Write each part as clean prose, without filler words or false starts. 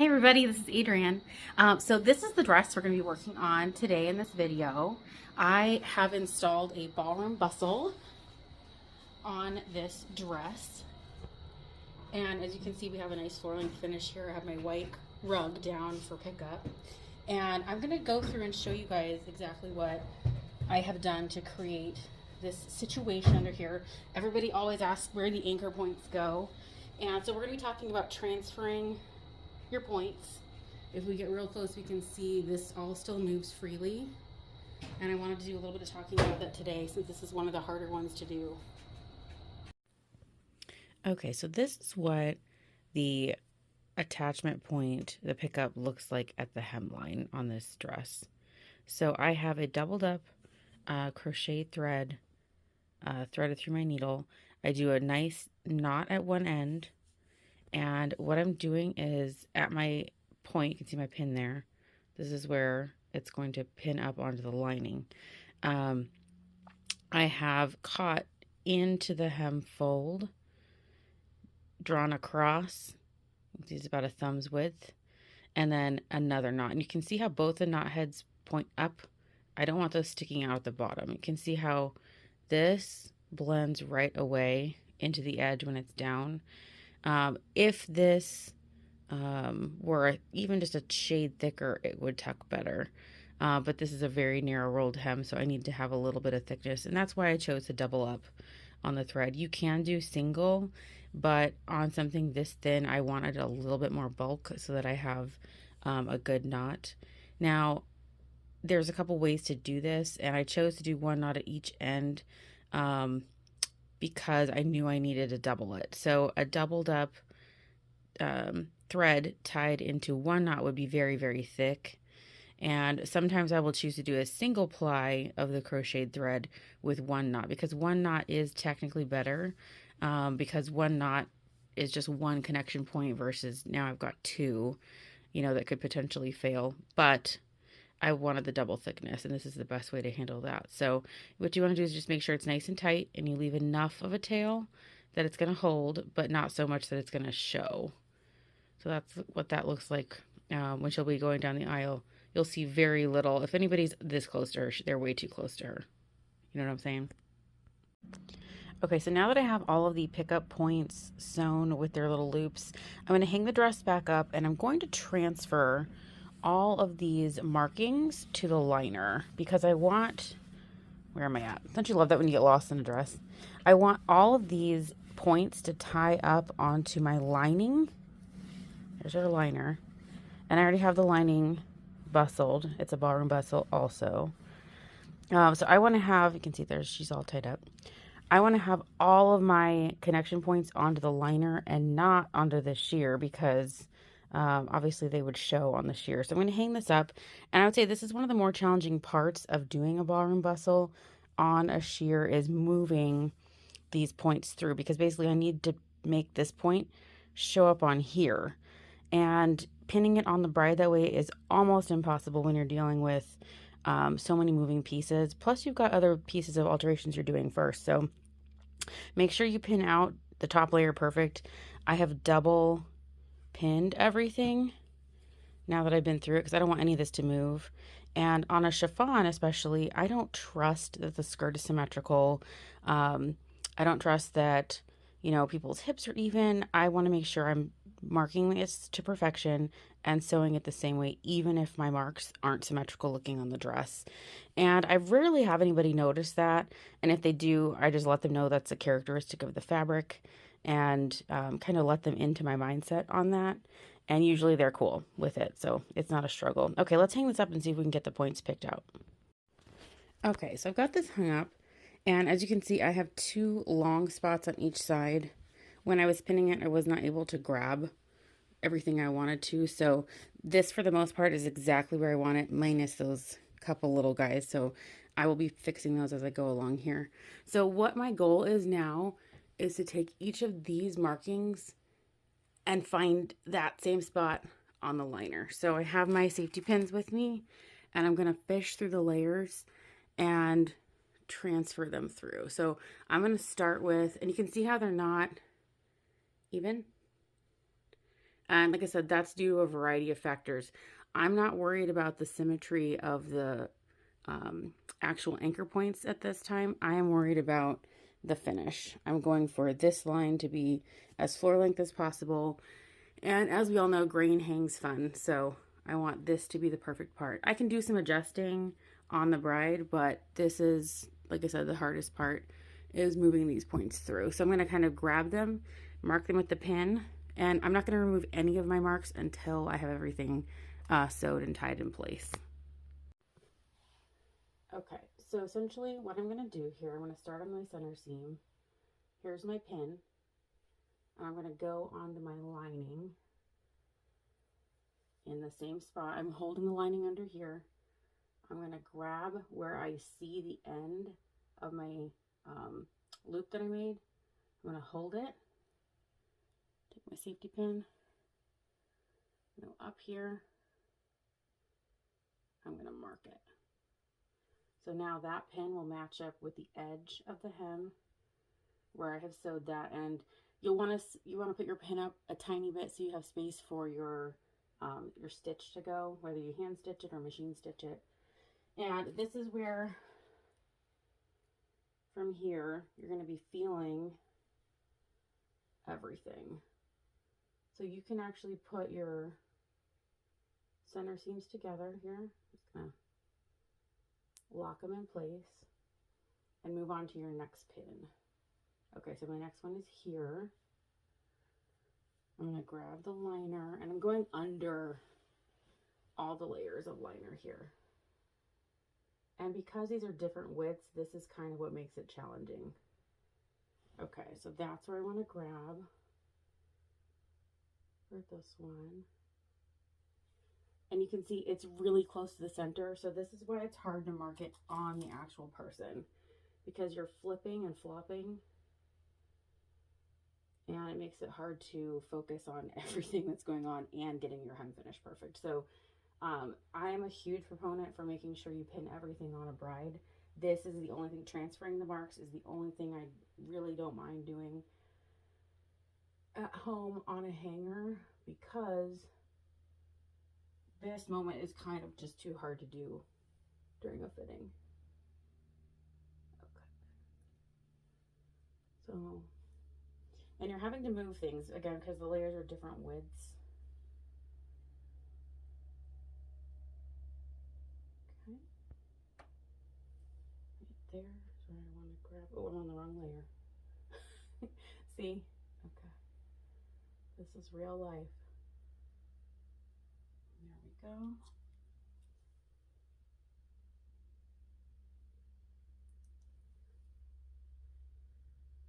Hey everybody, this is Adrienne. So this is the dress we're going to be working on today in this video. I have installed a ballroom bustle on this dress. And as you can see, we have a nice floor length finish here. I have my white rug down for pickup. And I'm going to go through and show you guys exactly what I have done to create this situation under here. Everybody always asks where the anchor points go. And so we're going to be talking about transferring your points. If we get real close, we can see this all still moves freely. And I wanted to do a little bit of talking about that today since this is one of the harder ones to do. Okay, so this is what the attachment point, the pickup, looks like at the hemline on this dress. So I have a doubled up crochet thread threaded through my needle. I do a nice knot at one end. And what I'm doing is at my point, you can see my pin there. This is where it's going to pin up onto the lining. I have caught into the hem fold, drawn across. It's about a thumb's width, and then another knot. And you can see how both the knot heads point up. I don't want those sticking out at the bottom. You can see how this blends right away into the edge when it's down. If this were even just a shade thicker, it would tuck better. But this is a very narrow rolled hem, so I need to have a little bit of thickness, and that's why I chose to double up on the thread. You can do single, but on something this thin, I wanted a little bit more bulk so that I have a good knot. Now, there's a couple ways to do this, and I chose to do one knot at each end because I knew I needed to double it. So a doubled up thread tied into one knot would be very, very thick. And sometimes I will choose to do a single ply of the crocheted thread with one knot, because one knot is technically better, because one knot is just one connection point versus now I've got two, that could potentially fail. But I wanted the double thickness, and this is the best way to handle that. So what you want to do is just make sure it's nice and tight, and you leave enough of a tail that it's going to hold, but not so much that it's going to show. So that's what that looks like when she'll be going down the aisle. You'll see very little. If anybody's this close to her, they're way too close to her. You know what I'm saying? Okay, so now that I have all of the pickup points sewn with their little loops, I'm going to hang the dress back up, and I'm going to transfer all of these markings to the liner because I want, where am I at? Don't you love that when you get lost in a dress? I want all of these points to tie up onto my lining. There's our liner. And I already have the lining bustled. It's a ballroom bustle also. So I want to have, you can see there, she's all tied up. I want to have all of my connection points onto the liner and not onto the sheer because obviously they would show on the sheer. So I'm going to hang this up, and I would say this is one of the more challenging parts of doing a ballroom bustle on a sheer is moving these points through, because basically I need to make this point show up on here, and pinning it on the bride that way is almost impossible when you're dealing with so many moving pieces. Plus you've got other pieces of alterations you're doing first. So make sure you pin out the top layer perfect. I have double pinned everything now that I've been through it because I don't want any of this to move. And on a chiffon especially, I don't trust that the skirt is symmetrical. I don't trust that people's hips are even. I want to make sure I'm marking this to perfection and sewing it the same way, even if my marks aren't symmetrical looking on the dress. And I rarely have anybody notice that, and if they do, I just let them know that's a characteristic of the fabric and kind of let them into my mindset on that. And usually they're cool with it, so it's not a struggle. Okay, let's hang this up and see if we can get the points picked out. Okay, so I've got this hung up, and as you can see, I have two long spots on each side. When I was pinning it, I was not able to grab everything I wanted to, so this for the most part is exactly where I want it, minus those couple little guys. So I will be fixing those as I go along here. So what my goal is now is to take each of these markings and find that same spot on the liner. So I have my safety pins with me, and I'm going to fish through the layers and transfer them through. So I'm going to start with, and you can see how they're not even. And like I said, that's due to a variety of factors. I'm not worried about the symmetry of the actual anchor points at this time. I am worried about the finish. I'm going for this line to be as floor length as possible. And as we all know, grain hangs fun. So I want this to be the perfect part. I can do some adjusting on the bride, but this is, like I said, the hardest part is moving these points through. So I'm going to kind of grab them, mark them with the pin, and I'm not going to remove any of my marks until I have everything sewed and tied in place. Okay, so essentially what I'm going to do here, I'm going to start on my center seam. Here's my pin. And I'm going to go onto my lining in the same spot. I'm holding the lining under here. I'm going to grab where I see the end of my loop that I made. I'm going to hold it, take my safety pin, go up here, I'm going to mark it. So now that pin will match up with the edge of the hem where I have sewed that, and you want to put your pin up a tiny bit so you have space for your stitch to go, whether you hand stitch it or machine stitch it. And this is where, from here, you're going to be feeling everything. So you can actually put your center seams together here. Just gonna lock them in place and move on to your next pin. Okay, so my next one is here. I'm going to grab the liner and I'm going under all the layers of liner here. And because these are different widths, this is kind of what makes it challenging. Okay, so that's where I want to grab for this one. And you can see it's really close to the center, so this is why it's hard to mark it on the actual person, because you're flipping and flopping, and it makes it hard to focus on everything that's going on and getting your hem finish perfect. So I am a huge proponent for making sure you pin everything on a bride. This is the only thing, transferring the marks is the only thing I really don't mind doing at home on a hanger, because this moment is kind of just too hard to do during a fitting. Okay. So, and you're having to move things, again, because the layers are different widths. Okay. Right there is where I want to grab. Oh, I'm on the wrong layer. See? Okay. This is real life. There we go.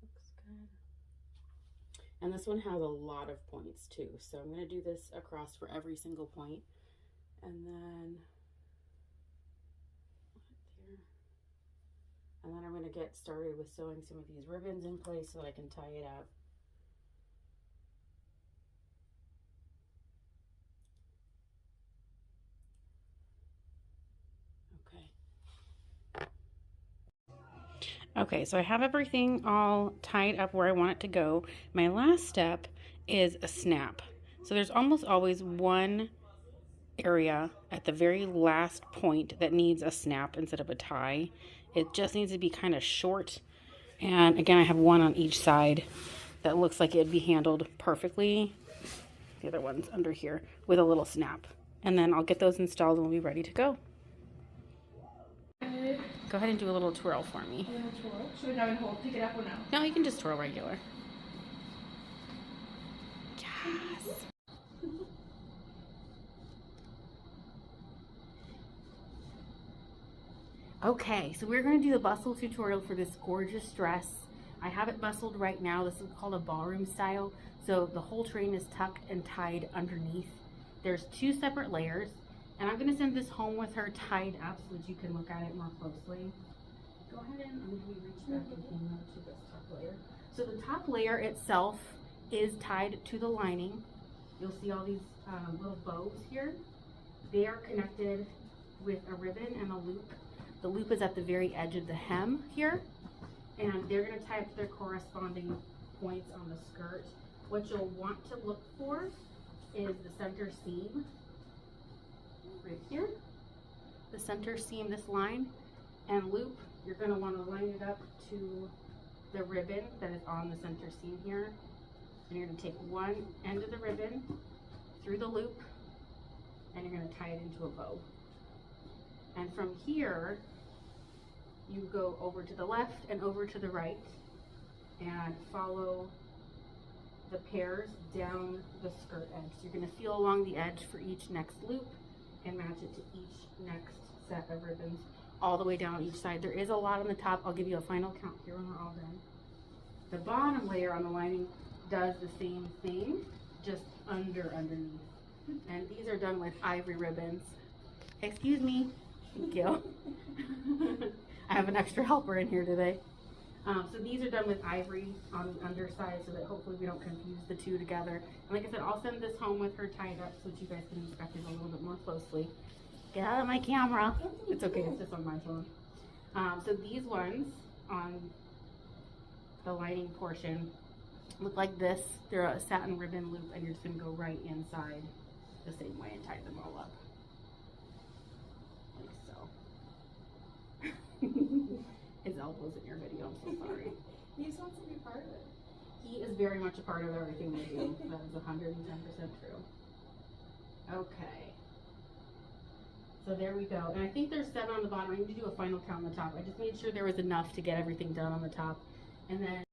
Looks good. And this one has a lot of points too, so I'm going to do this across for every single point, and then there, and then I'm going to get started with sewing some of these ribbons in place so that I can tie it up. Okay, so I have everything all tied up where I want it to go. My last step is a snap. So there's almost always one area at the very last point that needs a snap instead of a tie. It just needs to be kind of short. And again, I have one on each side that looks like it'd be handled perfectly. The other one's under here with a little snap. And then I'll get those installed and we'll be ready to go. Go ahead and do a little twirl for me. Twirl? Should we not even hold, pick it up or no? No, you can just twirl regular. Yes. Okay, so we're going to do the bustle tutorial for this gorgeous dress. I have it bustled right now. This is called a ballroom style. So the whole train is tucked and tied underneath. There's 2 separate layers. And I'm going to send this home with her tied up so that you can look at it more closely. Go ahead and reach back and hang up to this top layer. So the top layer itself is tied to the lining. You'll see all these little bows here. They are connected with a ribbon and a loop. The loop is at the very edge of the hem here. And they're going to tie up to their corresponding points on the skirt. What you'll want to look for is the center seam right here. The center seam, this line, and loop, you're going to want to line it up to the ribbon that is on the center seam here. And you're going to take one end of the ribbon through the loop, and you're going to tie it into a bow. And from here, you go over to the left and over to the right and follow the pairs down the skirt edge. So you're going to feel along the edge for each next loop and match it to each next set of ribbons all the way down each side. There is a lot on the top. I'll give you a final count here when we're all done. The bottom layer on the lining does the same thing, just underneath. And these are done with ivory ribbons. Excuse me. Thank you. I have an extra helper in here today. So these are done with ivory on the underside so that hopefully we don't confuse the two together. And like I said, I'll send this home with her tied up so that you guys can inspect it a little bit more closely. Get out of my camera. It's okay, it's just on my phone. So these ones on the lining portion look like this. They're a satin ribbon loop, and you're just going to go right inside the same way and tie them all up. Like so. His elbow's in your video, I'm so sorry. He just wants to be part of it. He is very much a part of everything we do. That is 110% true. Okay. So there we go. And I think there's 7 on the bottom. I need to do a final count on the top. I just made sure there was enough to get everything done on the top. And then